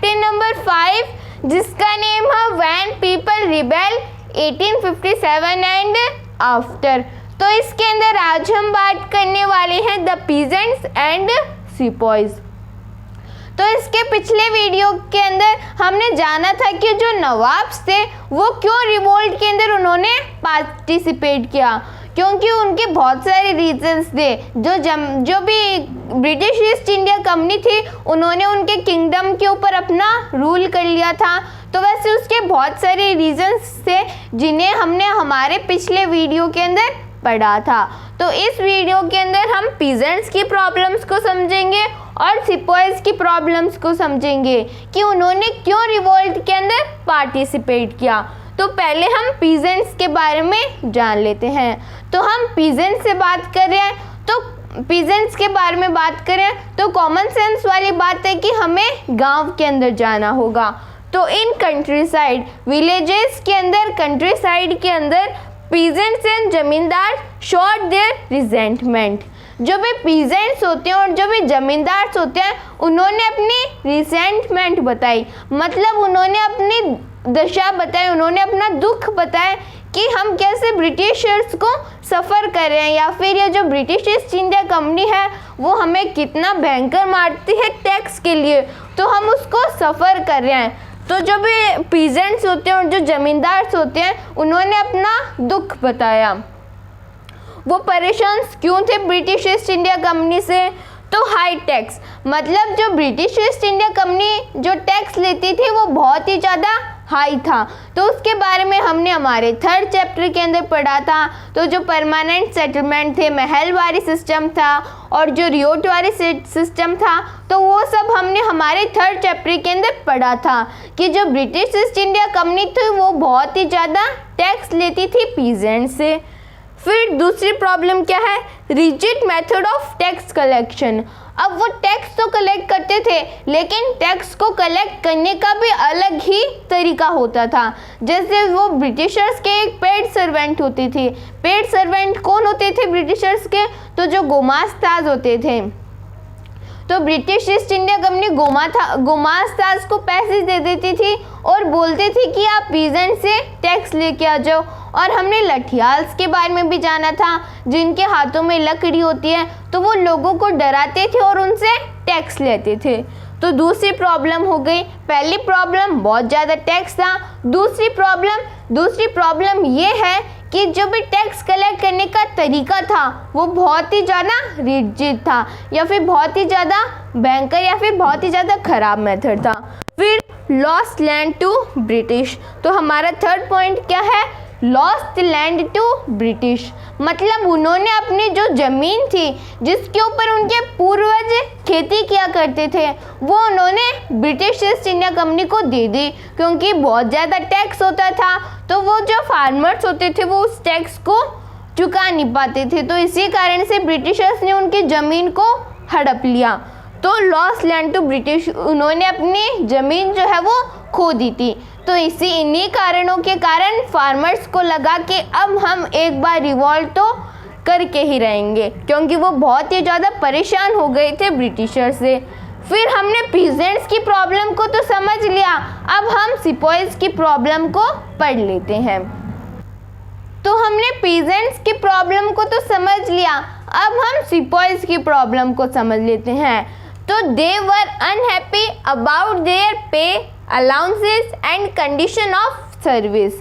Chapter number 5 जिसका name है when people rebel 1857 and after. तो इसके अंदर आज हम बात करने वाले हैं द पीजेंट्स एंड सिपॉइज। तो इसके पिछले वीडियो के अंदर हमने जाना था कि जो नवाब्स थे वो क्यों रिवोल्ट के अंदर उन्होंने पार्टिसिपेट किया, क्योंकि उनके बहुत सारे रीजंस थे। जो भी ब्रिटिश ईस्ट इंडिया कंपनी थी उन्होंने उनके किंगडम के ऊपर अपना रूल कर लिया था, तो वैसे उसके बहुत सारे रीजंस थे जिन्हें हमने हमारे पिछले वीडियो के अंदर पढ़ा था। तो इस वीडियो के अंदर हम पीजेंट्स की प्रॉब्लम्स को समझेंगे और सिपॉइज की प्रॉब्लम्स को समझेंगे कि उन्होंने क्यों रिवोल्ट के अंदर पार्टिसिपेट किया। तो पहले हम पीजेंट्स के बारे में जान लेते हैं। तो हम पीजेंट्स से बात कर रहे हैं, तो पीजेंट्स के बारे में बात करें तो कॉमन सेंस वाली बात है कि हमें गांव के अंदर जाना होगा। तो इन कंट्री साइड विलेजेस के अंदर, कंट्री साइड के अंदर पीजेंट्स एंड जमींदार शोड देयर रिजेंटमेंट। जो भी पीजेंट्स होते हैं और जो भी जमींदार होते हैं उन्होंने अपनी रिजेंटमेंट बताई, मतलब उन्होंने अपनी दशा बताई, उन्होंने अपना दुख बताया कि हम कैसे ब्रिटिशर्स को सफ़र कर रहे हैं, या फिर ये जो ब्रिटिश ईस्ट इंडिया कंपनी है वो हमें कितना भयंकर मारती है टैक्स के लिए, तो हम उसको सफ़र कर रहे हैं। तो जो भी पीजेंट्स होते हैं और जो जमींदार होते हैं उन्होंने अपना दुख बताया। वो परेशान क्यों थे ब्रिटिश ईस्ट इंडिया कंपनी से? तो हाई टैक्स, मतलब जो ब्रिटिश ईस्ट इंडिया कंपनी जो टैक्स लेती थी वो बहुत ही ज़्यादा हाई था। तो उसके बारे में हमने हमारे 3rd चैप्टर के अंदर पढ़ा था। तो जो परमानेंट सेटलमेंट थे, महलवारी सिस्टम था और जो रियोटवारी सिस्टम था, तो वो सब हमने हमारे 3rd चैप्टर के अंदर पढ़ा था कि जो ब्रिटिश ईस्ट इंडिया कंपनी थी वो बहुत ही ज़्यादा टैक्स लेती थी पीजेंट से। फिर दूसरी प्रॉब्लम क्या है? Rigid method of tax collection. अब वो टैक्स तो कलेक्ट करते थे लेकिन टैक्स को कलेक्ट करने का भी अलग ही तरीका होता था। जैसे वो ब्रिटिशर्स के एक पेड सर्वेंट होती थी। पेड सर्वेंट कौन होते थे ब्रिटिशर्स के? तो जो गोमास्ताज होते थे। तो ब्रिटिश ईस्ट इंडिया कंपनी गोमास्ताज को पैसे दे देती थी और बोलती थी कि आप पीजेंट से टैक्स लेके आ जाओ। और हमने लठियाल्स के बारे में भी जाना था, जिनके हाथों में लकड़ी होती है, तो वो लोगों को डराते थे और उनसे टैक्स लेते थे। तो दूसरी प्रॉब्लम हो गई। पहली प्रॉब्लम बहुत ज़्यादा टैक्स था। दूसरी प्रॉब्लम ये है कि जो भी टैक्स कलेक्ट करने का तरीका था वो बहुत ही ज़्यादा रिजिड था, या फिर बहुत ही ज़्यादा भयंकर, या फिर बहुत ही ज़्यादा खराब मेथड था। फिर लॉस्ट लैंड टू ब्रिटिश। तो हमारा 3rd पॉइंट क्या है? लॉस्ट लैंड टू ब्रिटिश, मतलब उन्होंने अपनी जो ज़मीन थी जिसके ऊपर उनके पूर्वज खेती किया करते थे वो उन्होंने ब्रिटिश ईस्ट इंडिया कंपनी को दे दी, क्योंकि बहुत ज़्यादा टैक्स होता था। तो वो जो फार्मर्स होते थे वो उस टैक्स को चुका नहीं पाते थे, तो इसी कारण से ब्रिटिशर्स ने उनकी ज़मीन को हड़प लिया। तो लॉस्ट लैंड टू ब्रिटिश, उन्होंने अपनी ज़मीन जो है वो खो दी थी। तो इन्हीं कारणों के कारण फार्मर्स को लगा कि अब हम एक बार रिवॉल्ट तो करके ही रहेंगे, क्योंकि वो बहुत ही ज़्यादा परेशान हो गए थे ब्रिटिशर से। फिर हमने पीजेंट्स की प्रॉब्लम को तो समझ लिया, अब हम सिपॉइज की प्रॉब्लम को पढ़ लेते हैं। तो हमने पीजेंट्स की प्रॉब्लम को तो समझ लिया, अब हम सिपॉइज की प्रॉब्लम को समझ लेते हैं। तो दे वर अनहैप्पी अबाउट देयर पे, allowances and condition of service.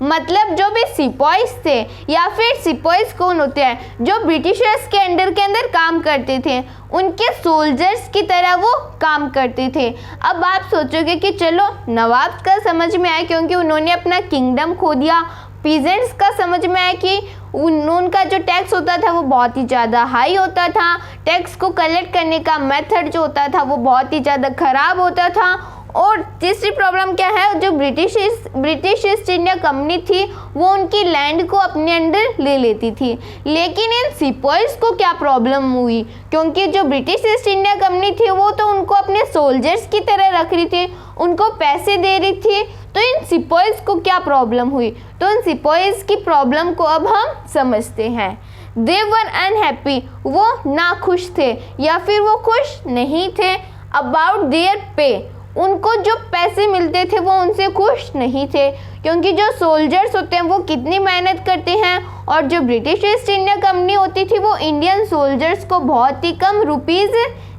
मतलब जो भी सिपॉइज थे, या फिर सिपॉइज कौन होते हैं? जो ब्रिटिशर्स के अंदर काम करते थे, उनके सोल्जर्स की तरह वो काम करते थे। अब आप सोचोगे कि चलो नवाब का समझ में आया क्योंकि उन्होंने अपना किंगडम खो दिया। पीजेंट्स का समझ में आया कि उनका जो टैक्स होता था वो बहुत ही ज़्यादा हाई होता था। टैक्स को कलेक्ट करने का मेथड जो होता था वो बहुत ही ज़्यादा ख़राब होता था। और तीसरी प्रॉब्लम क्या है? जो ब्रिटिश ईस्ट इंडिया कंपनी थी वो उनकी लैंड को अपने अंडर ले लेती थी। लेकिन इन सिपॉइज को क्या प्रॉब्लम हुई? क्योंकि जो ब्रिटिश ईस्ट इंडिया कंपनी थी वो तो उनको अपने सोल्जर्स की तरह रख रही थी, उनको पैसे दे रही थी। तो इन सिपॉइज को क्या प्रॉब्लम हुई? तो इन सिपॉइज की प्रॉब्लम को अब हम समझते हैं। दे वर अनहैप्पी, वो नाखुश थे या फिर वो खुश नहीं थे। अबाउट देयर पे, उनको जो पैसे मिलते थे वो उनसे खुश नहीं थे, क्योंकि जो सोल्जर्स होते हैं वो कितनी मेहनत करते हैं, और जो ब्रिटिश ईस्ट इंडिया कंपनी होती थी वो इंडियन सोल्जर्स को बहुत ही कम रुपीस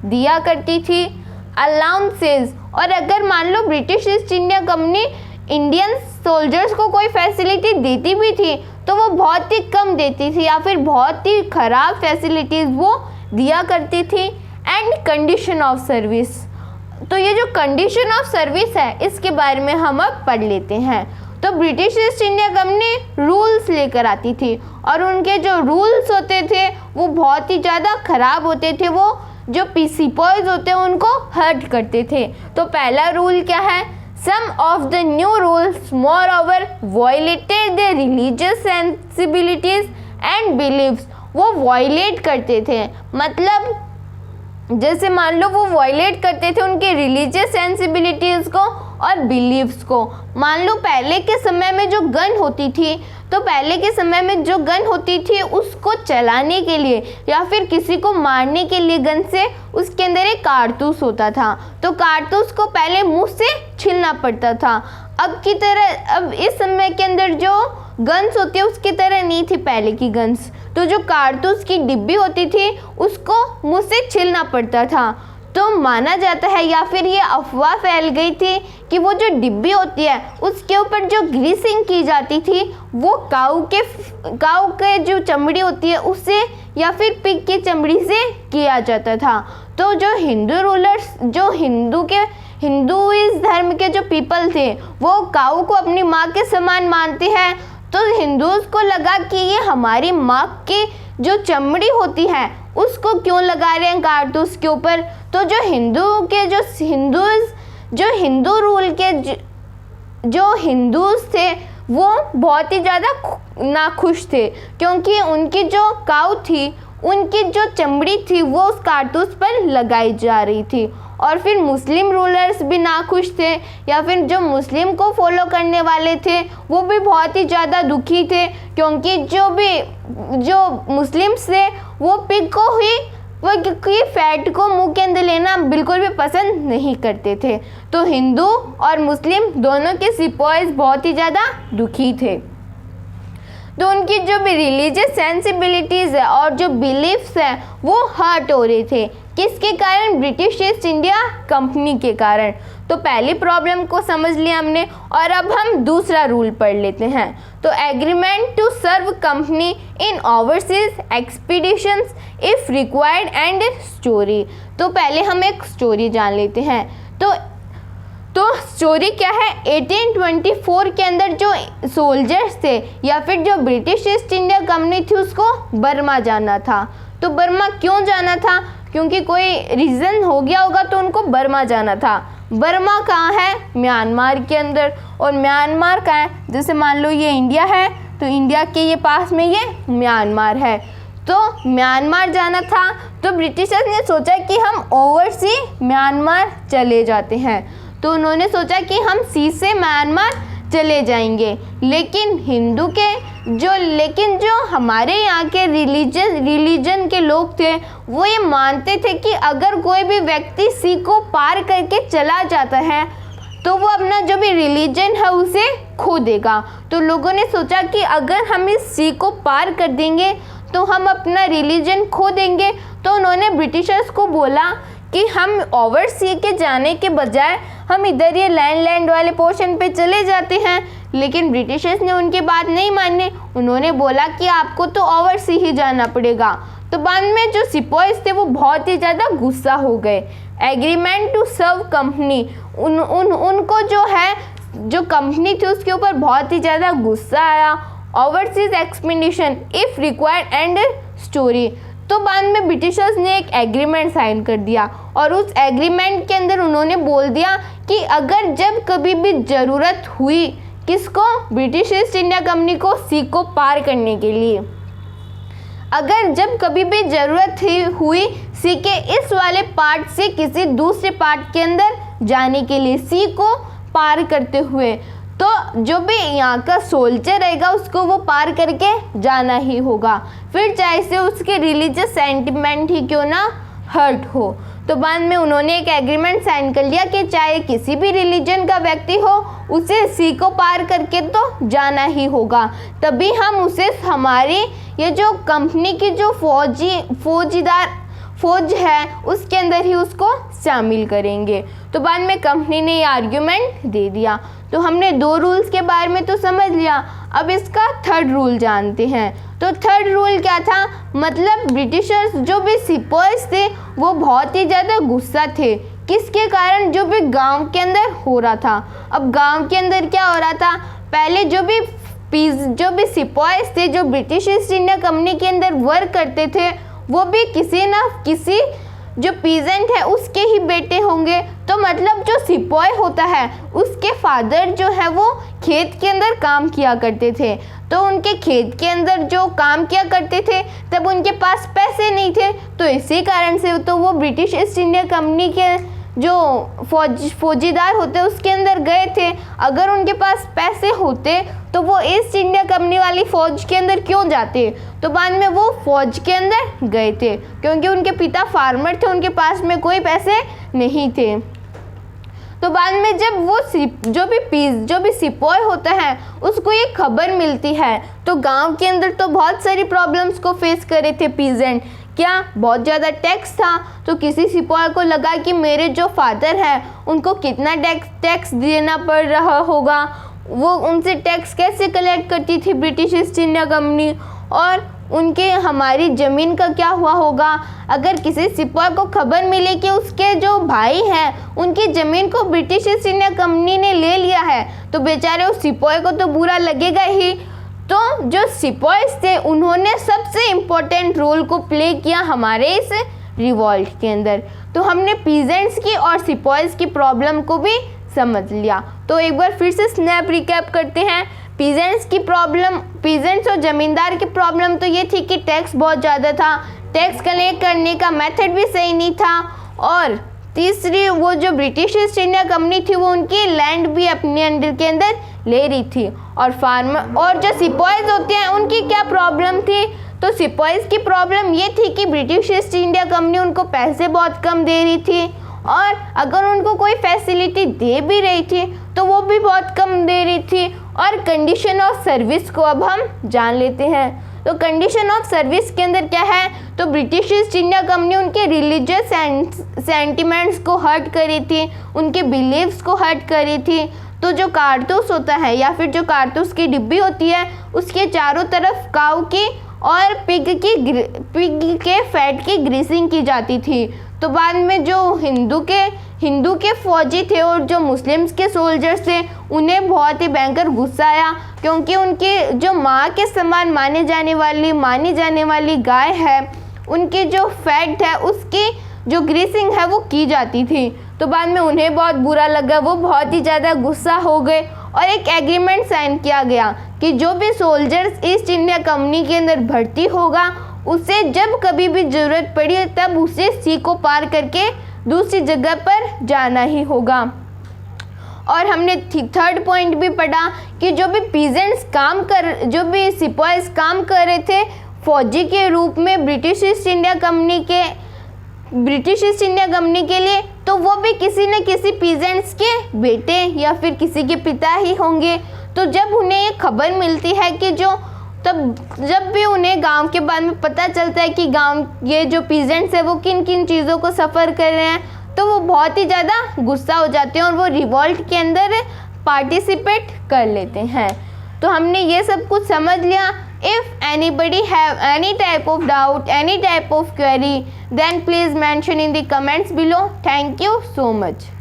दिया करती थी, अलाउंसेस। और अगर मान लो British East India company Indian soldiers को कोई फैसिलिटी देती भी थी तो वो बहुत ही कम देती थी, या फिर बहुत ही ख़राब फैसिलिटीज़ वो दिया करती थी। एंड कंडीशन ऑफ सर्विस, तो ये जो कंडीशन ऑफ सर्विस है इसके बारे में हम अब पढ़ लेते हैं। तो British East India company rules लेकर आती थी, और उनके जो रूल्स होते थे वो बहुत ही ज़्यादा ख़राब होते थे, वो जो सिपाहीज होते हैं उनको हर्ट करते थे। तो पहला रूल क्या है, some of the new rules moreover violated the religious sensibilities and believes. वो वायलेट करते थे, मतलब जैसे मान लो वो वायलेट करते थे उनके रिलीजियस सेंसिबिलिटीज़ को और बिलीव्स को। मान लो पहले के समय में जो गन होती थी, तो पहले के समय में जो गन होती थी उसको चलाने के लिए या फिर किसी को मारने के लिए गन से उसके अंदर एक कारतूस होता था, तो कारतूस को पहले मुंह से छीलना पड़ता था। अब की तरह अब इस समय के अंदर जो गन्स होती है उसकी तरह नहीं थी पहले की गन्स, तो जो कारतूस की डिब्बी होती थी उसको मुंह से छीलना पड़ता था। तो माना जाता है या फिर ये अफवाह फैल गई थी कि वो जो डिब्बी होती है उसके ऊपर जो ग्रीसिंग की जाती थी वो काऊ के जो चमड़ी होती है उससे या फिर पिग की चमड़ी से किया जाता था। तो जो हिंदू रूलर्स, जो हिंदुइज्म धर्म के जो पीपल थे वो काऊ को अपनी माँ के समान मानते हैं, तो हिंदूज को लगा कि ये हमारी माँ की जो चमड़ी होती है उसको क्यों लगा रहे हैं कारतूस के ऊपर। तो जो हिंदू रूल के जो हिंदूज थे वो बहुत ही ज़्यादा नाखुश थे, क्योंकि उनकी जो काऊ थी उनकी जो चमड़ी थी वो उस कारतूस पर लगाई जा रही थी। और फिर मुस्लिम रूलर्स भी नाखुश थे, या फिर जो मुस्लिम को फॉलो करने वाले थे वो भी बहुत ही ज़्यादा दुखी थे, क्योंकि जो मुस्लिम्स थे वो पिग को ही क्योंकि फैट को मुंह के अंदर लेना बिल्कुल भी पसंद नहीं करते थे। तो हिंदू और मुस्लिम दोनों के सिपाहीज बहुत ही ज़्यादा दुखी थे। तो उनकी जो भी रिलीजियस सेंसिबिलिटीज़ है और जो बिलीफ्स है वो हर्ट हो रहे थे, किसके कारण, ब्रिटिश ईस्ट इंडिया कंपनी के कारण। तो पहली प्रॉब्लम को समझ लिया हमने, और अब हम दूसरा रूल पढ़ लेते हैं। तो agreement to serve company in overseas expeditions if required and story. तो पहले हम एक स्टोरी जान लेते हैं। तो स्टोरी क्या है, 1824 के अंदर जो सोल्जर्स थे या फिर जो ब्रिटिश ईस्ट इंडिया कंपनी थी उसको बर्मा जाना था। तो बर्मा क्यों जाना था, क्योंकि कोई रीज़न हो गया होगा तो उनको बर्मा जाना था। बर्मा कहाँ है, म्यांमार के अंदर। और म्यांमार कहाँ है, जैसे मान लो ये इंडिया है तो इंडिया के ये पास में ये म्यांमार है, तो म्यांमार जाना था। तो ब्रिटिशर्स ने सोचा कि हम ओवरसी म्यांमार चले जाते हैं, तो उन्होंने सोचा कि हम सी से म्यांमार चले जाएंगे। लेकिन जो हमारे यहाँ के रिलीजन के लोग थे वो ये मानते थे कि अगर कोई भी व्यक्ति सी को पार करके चला जाता है तो वो अपना जो भी रिलीजन है उसे खो देगा। तो लोगों ने सोचा कि अगर हम इस सी को पार कर देंगे तो हम अपना रिलीजन खो देंगे। तो उन्होंने ब्रिटिशर्स को बोला कि हम ओवरसी के जाने के बजाय हम इधर ये लैंड वाले पोर्शन पे चले जाते हैं। लेकिन ब्रिटिशर्स ने उनकी बात नहीं मानी, उन्होंने बोला कि आपको तो ओवरसी ही जाना पड़ेगा। तो बाद में जो सिपाहीज थे वो बहुत ही ज़्यादा गुस्सा हो गए। एग्रीमेंट टू सर्व कंपनी, उनको जो कंपनी थी उसके ऊपर बहुत ही ज़्यादा गुस्सा आया। Overseas expedition if required and story, तो बाद में ब्रिटिशर्स ने एक एग्रीमेंट साइन कर दिया, और उस एग्रीमेंट के अंदर उन्होंने बोल दिया कि अगर जब कभी भी ज़रूरत हुई किसको, ब्रिटिश ईस्ट इंडिया कंपनी को सी को पार करने के लिए, अगर जब कभी भी ज़रूरत हुई सी के इस वाले पार्ट से किसी दूसरे पार्ट के अंदर जाने के लिए, सी को पार करते हुए, तो जो भी यहाँ का सोल्जर रहेगा उसको वो पार करके जाना ही होगा, फिर चाहे से उसके रिलीजियस सेंटिमेंट ही क्यों ना हर्ट हो। तो बाद में उन्होंने एक एग्रीमेंट साइन कर लिया कि चाहे किसी भी रिलीजन का व्यक्ति हो, उसे सी को पार करके तो जाना ही होगा, तभी हम उसे हमारी ये जो कंपनी की जो फौज है उसके अंदर ही उसको शामिल करेंगे। तो बाद में कंपनी ने ये आर्ग्यूमेंट दे दिया। तो हमने 2 रूल्स के बारे में तो समझ लिया, अब इसका थर्ड रूल जानते हैं। तो थर्ड रूल क्या था, मतलब ब्रिटिशर्स जो भी सिपाहीज थे वो बहुत ही ज़्यादा गुस्सा थे, किसके कारण, जो भी गांव के अंदर हो रहा था। अब गांव के अंदर क्या हो रहा था, पहले जो भी सिपाहीज थे जो ब्रिटिश ईस्ट इंडिया कंपनी के अंदर वर्क करते थे, वो भी किसी ना किसी जो पीजेंट है उसके ही बेटे होंगे। तो मतलब जो सिपाही होता है उसके फादर जो है वो खेत के अंदर काम किया करते थे, तो उनके खेत के अंदर जो काम किया करते थे तब उनके पास पैसे नहीं थे, तो इसी कारण से तो वो ब्रिटिश ईस्ट इंडिया कंपनी के जो फौजीदार होते उसके अंदर गए थे। अगर उनके पास पैसे होते तो वो ईस्ट इंडिया कंपनी वाली फ़ौज के अंदर क्यों जाते, तो बाद में वो फ़ौज के अंदर गए थे क्योंकि उनके पिता फार्मर थे, उनके पास में कोई पैसे नहीं थे। तो बाद में जब वो जो भी सिपाही होता है उसको ये खबर मिलती है, तो गांव के अंदर तो बहुत सारी प्रॉब्लम्स को फेस करे थे पीजेंट। क्या, बहुत ज़्यादा टैक्स था, तो किसी सिपाही को लगा कि मेरे जो फादर हैं उनको कितना टैक्स देना पड़ रहा होगा, वो उनसे टैक्स कैसे कलेक्ट करती थी ब्रिटिश ईस्ट इंडिया कंपनी, और उनके हमारी ज़मीन का क्या हुआ होगा। अगर किसी सिपाही को खबर मिले कि उसके जो भाई हैं उनकी ज़मीन को ब्रिटिश ईस्ट इंडिया कंपनी ने ले लिया है, तो बेचारे उस सिपाही को तो बुरा लगेगा ही। तो जो सिपाहीज थे उन्होंने सबसे इम्पोर्टेंट रोल को प्ले किया हमारे इस रिवॉल्ट के अंदर। तो हमने पीजेंट्स की और सिपाहीज की प्रॉब्लम को भी समझ लिया। तो एक बार फिर से स्नैप रिकैप करते हैं। पीजेंट्स और ज़मींदार की प्रॉब्लम तो ये थी कि टैक्स बहुत ज़्यादा था, टैक्स कलेक्ट करने का मेथड भी सही नहीं था, और तीसरी वो जो ब्रिटिश ईस्ट इंडिया कंपनी थी वो उनकी लैंड भी अपने अंडर के अंदर ले रही थी। और फार्मर और जो सिपाहीज होते हैं उनकी क्या प्रॉब्लम थी, तो सिपाहीज की प्रॉब्लम ये थी कि ब्रिटिश ईस्ट इंडिया कंपनी उनको पैसे बहुत कम दे रही थी, और अगर उनको कोई फैसिलिटी दे भी रही थी तो वो भी बहुत कम दे रही थी। और कंडीशन ऑफ सर्विस को अब हम जान लेते हैं। तो कंडीशन ऑफ सर्विस के अंदर क्या है, तो ब्रिटिश ईस्ट इंडिया कंपनी उनके रिलीजियस सेंटिमेंट्स को हर्ट करी थी, उनके बिलीव्स को हर्ट करी थी। तो जो कारतूस होता है या फिर जो कारतूस की डिब्बी होती है उसके चारों तरफ काऊ की और पिग के फैट की ग्रीसिंग की जाती थी। तो बाद में जो हिंदू के फौजी थे और जो मुस्लिम्स के सोल्जर्स थे उन्हें बहुत ही भयंकर गुस्सा आया, क्योंकि उनके जो माँ के समान मानी जाने वाली गाय है, उनकी जो फैट है उसकी जो ग्रीसिंग है वो की जाती थी। तो बाद में उन्हें बहुत बुरा लगा, वो बहुत ही ज़्यादा गुस्सा हो गए और एक एग्रीमेंट साइन किया गया कि जो भी सोल्जर्स ईस्ट इंडिया कंपनी के अंदर भर्ती होगा उसे जब कभी भी ज़रूरत पड़ी तब उसे सी को पार करके दूसरी जगह पर जाना ही होगा। और हमने थर्ड पॉइंट भी पढ़ा कि जो भी सिपाहीज काम कर रहे थे फौजी के रूप में ब्रिटिश ईस्ट इंडिया कंपनी के लिए, तो वो भी किसी न किसी पीजेंट्स के बेटे या फिर किसी के पिता ही होंगे। तो जब उन्हें ये खबर मिलती है कि जब भी उन्हें गांव के बारे में पता चलता है कि ये जो पीजेंट्स है वो किन किन चीज़ों को सफ़र कर रहे हैं, तो वो बहुत ही ज़्यादा गुस्सा हो जाते हैं और वो रिवॉल्ट के अंदर पार्टिसिपेट कर लेते हैं। तो हमने ये सब कुछ समझ लिया। If anybody have any type of doubt, any type of query, then please mention in the comments below. Thank you so much.